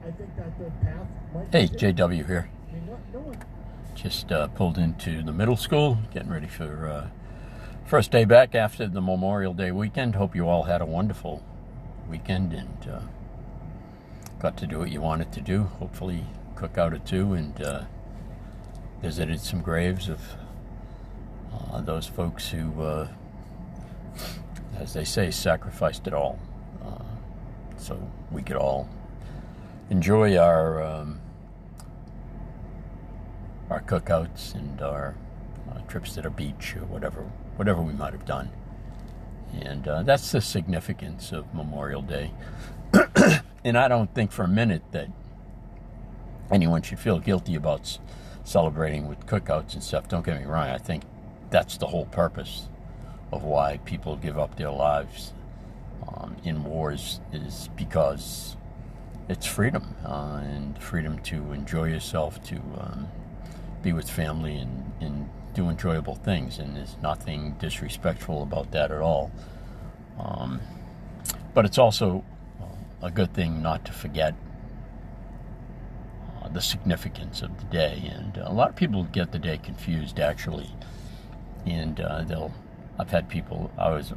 I think that the path might Hey, be JW here. I mean, no one. Just pulled into the middle school, getting ready for first day back after the Memorial Day weekend. Hope you all had a wonderful weekend and got to do what you wanted to do. Hopefully, cook out or two and visited some graves of those folks who, as they say, sacrificed it all, so we could all enjoy our cookouts and our trips to the beach or whatever we might have done. And that's the significance of Memorial Day. And I don't think for a minute that anyone should feel guilty about celebrating with cookouts and stuff. Don't get me wrong. I think that's the whole purpose of why people give up their lives in wars, is because it's freedom, and freedom to enjoy yourself, to be with family and do enjoyable things, and there's nothing disrespectful about that at all. But it's also a good thing not to forget the significance of the day, and a lot of people get the day confused, actually, and I've had people. I was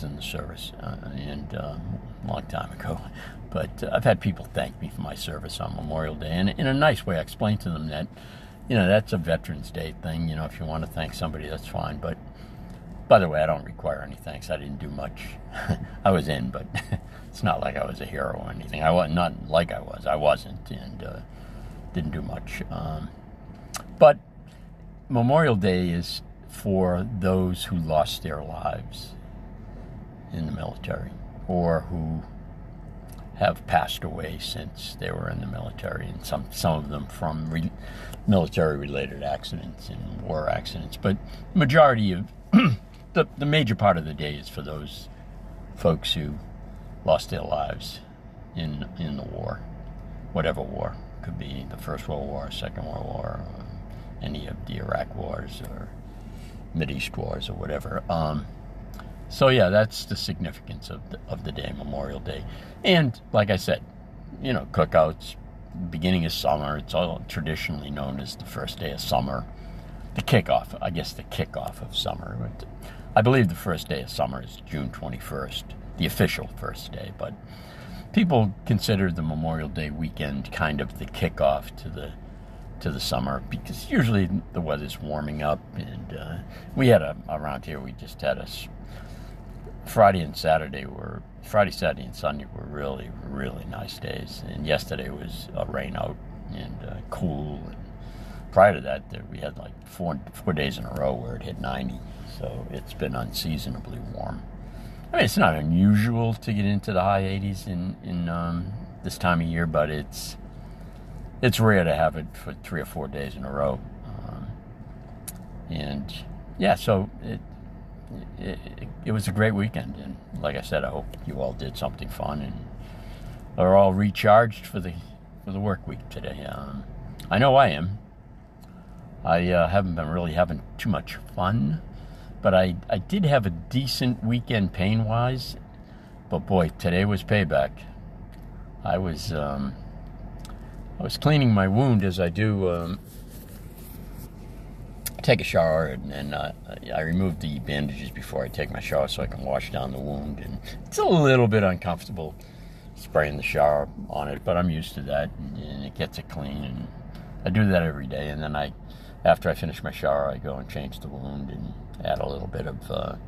in the service, and a long time ago, but I've had people thank me for my service on Memorial Day, and in a nice way, I explained to them that, that's a Veterans Day thing. If you want to thank somebody, that's fine. But by the way, I don't require any thanks. I didn't do much. I was in, but it's not like I was a hero or anything. I was not like I was. I wasn't, and didn't do much. But Memorial Day is for those who lost their lives in the military, or who have passed away since they were in the military, and some of them from military-related accidents and war accidents. But majority of the major part of the day is for those folks who lost their lives in the war, whatever war. Could be the First World War, Second World War, any of the Iraq wars or Mideast wars or whatever. So yeah, that's the significance of the day, Memorial Day. And like I said, cookouts, beginning of summer. It's all traditionally known as the first day of summer, the kickoff of summer. But I believe the first day of summer is June 21st, the official first day. But people consider the Memorial Day weekend kind of the kickoff to the summer, because usually the weather's warming up, and we had around here, we just had Friday, Saturday, and Sunday were really, really nice days, and yesterday was a rain out and cool. And prior to that, we had like four days in a row where it hit 90, so it's been unseasonably warm. I mean, it's not unusual to get into the high 80s in this time of year, but it's rare to have it for 3 or 4 days in a row. And yeah, so it was a great weekend. And like I said, I hope you all did something fun and are all recharged for the work week today. I know I am. I haven't been really having too much fun, but I did have a decent weekend pain-wise. But boy, today was payback. I was cleaning my wound, as I do. Take a shower, and I remove the bandages before I take my shower so I can wash down the wound. And it's a little bit uncomfortable spraying the shower on it, but I'm used to that, and it gets it clean. And I do that every day. And then after I finish my shower, I go and change the wound and add a little bit of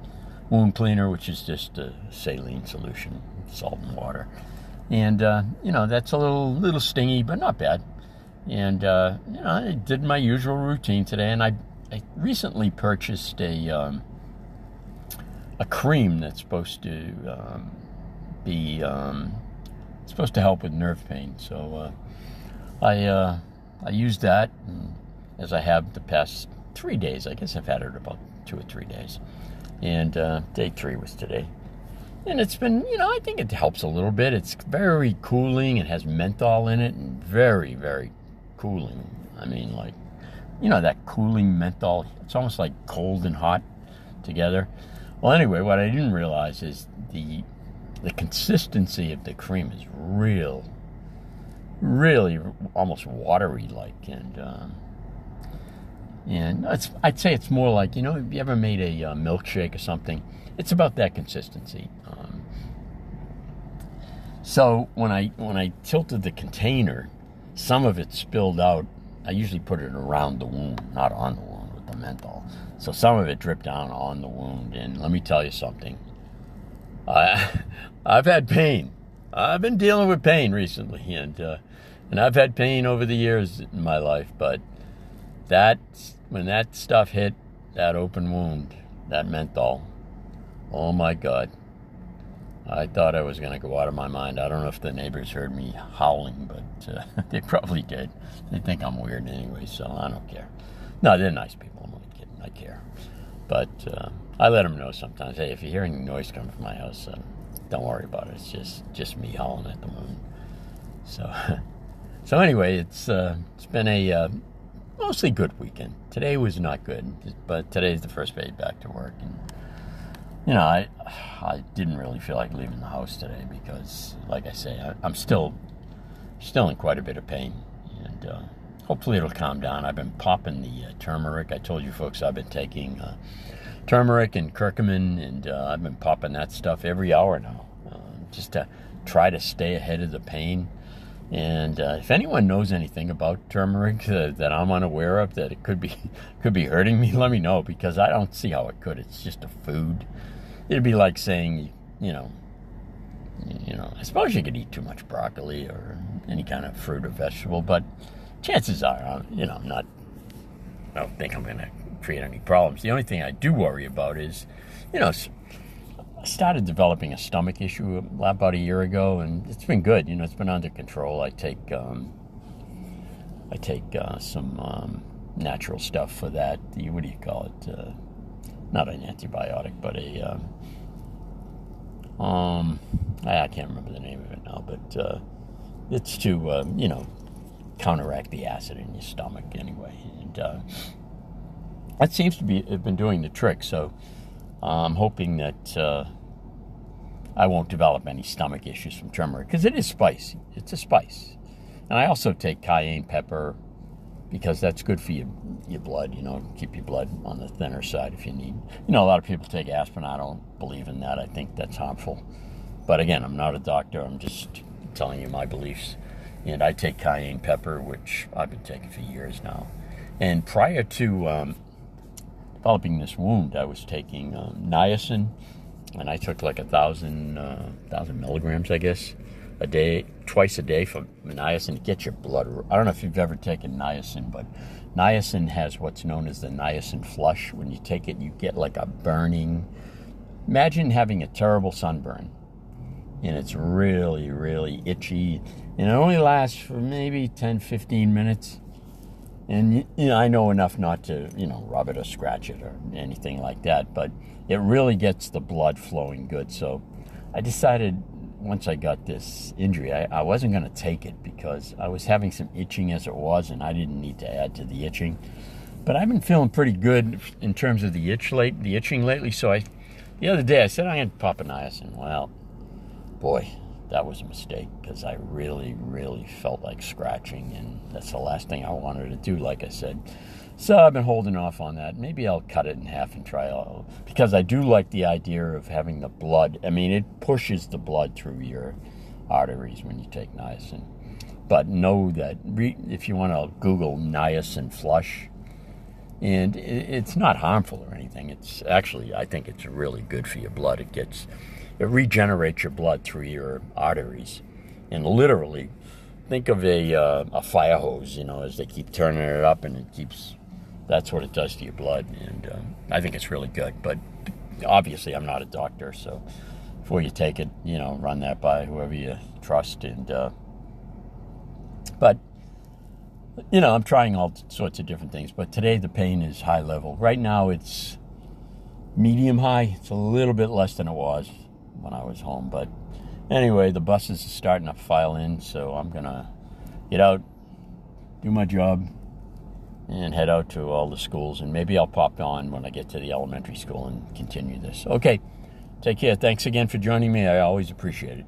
wound cleaner, which is just a saline solution, salt and water. And, that's a little stingy, but not bad. And, I did my usual routine today, and I recently purchased a cream that's supposed to be supposed to help with nerve pain. So I used that, as I have the past 3 days. I guess I've had it about 2 or 3 days. And day 3 was today. And it's been, I think it helps a little bit. It's very cooling. It has menthol in it, and very, very cooling. I mean, like, that cooling menthol. It's almost like cold and hot together. Well, anyway, what I didn't realize is the consistency of the cream is really almost watery like, and I'd say it's more like, if you ever made a milkshake or something, it's about that consistency. So when I tilted the container, some of it spilled out. I usually put it around the wound, not on the wound with the menthol. So some of it dripped down on the wound, and let me tell you something. I've had pain. I've been dealing with pain recently, and I've had pain over the years in my life, but when that stuff hit that open wound, that menthol, oh my God, I thought I was going to go out of my mind. I don't know if the neighbors heard me howling, but they probably did. They think I'm weird anyway, so I don't care. No, they're nice people. I'm only kidding. I care. But I let them know sometimes, hey, if you hear any noise coming from my house, don't worry about it. It's just me howling at the moon. So anyway, it's been a mostly good weekend. Today was not good, but today's the first day back to work, and I didn't really feel like leaving the house today because, like I say, I'm still in quite a bit of pain, and hopefully it'll calm down. I've been popping the turmeric. I told you folks I've been taking turmeric and curcumin, and I've been popping that stuff every hour now, just to try to stay ahead of the pain. And if anyone knows anything about turmeric that I'm unaware of, that it could be hurting me, let me know, because I don't see how it could. It's just a food. It'd be like saying, I suppose you could eat too much broccoli or any kind of fruit or vegetable, but chances are, I don't think I'm going to create any problems. The only thing I do worry about is, I started developing a stomach issue about a year ago, and it's been good. It's been under control. I take some natural stuff for that. What do you call it? Not an antibiotic, but I can't remember the name of it now. But it's to counteract the acid in your stomach anyway, and that seems to have been doing the trick. So I'm hoping that I won't develop any stomach issues from turmeric, because it is spicy. It's a spice. And I also take cayenne pepper because that's good for your blood, keep your blood on the thinner side if you need. A lot of people take aspirin. I don't believe in that. I think that's harmful. But again, I'm not a doctor. I'm just telling you my beliefs. And I take cayenne pepper, which I've been taking for years now. And prior to developing this wound, I was taking niacin, and I took like 1,000 milligrams, I guess, a day, twice a day for niacin to get your blood. I don't know if you've ever taken niacin, but niacin has what's known as the niacin flush. When you take it, you get like a burning. Imagine having a terrible sunburn, and it's really, really itchy, and it only lasts for maybe 10, 15 minutes. And I know enough not to, rub it or scratch it or anything like that, but it really gets the blood flowing good. So I decided once I got this injury, I wasn't going to take it because I was having some itching as it was, and I didn't need to add to the itching. But I've been feeling pretty good in terms of the itching lately. So the other day I said I'm going to pop a niacin. Well, boy, that was a mistake, because I really, really felt like scratching, and that's the last thing I wanted to do, like I said. So I've been holding off on that. Maybe I'll cut it in half and try all, because I do like the idea of having the blood. I mean, it pushes the blood through your arteries when you take niacin. But know that if you want to Google niacin flush, and it's not harmful or anything. It's actually, I think it's really good for your blood. It regenerates your blood through your arteries. And literally, think of a fire hose, as they keep turning it up, and that's what it does to your blood. And I think it's really good. But obviously, I'm not a doctor, so before you take it, run that by whoever you trust. And but I'm trying all sorts of different things. But today, the pain is high level. Right now, it's medium high. It's a little bit less than it was when I was home. But anyway, the buses are starting to file in, so I'm going to get out, do my job, and head out to all the schools. And maybe I'll pop on when I get to the elementary school and continue this. Okay, take care. Thanks again for joining me. I always appreciate it.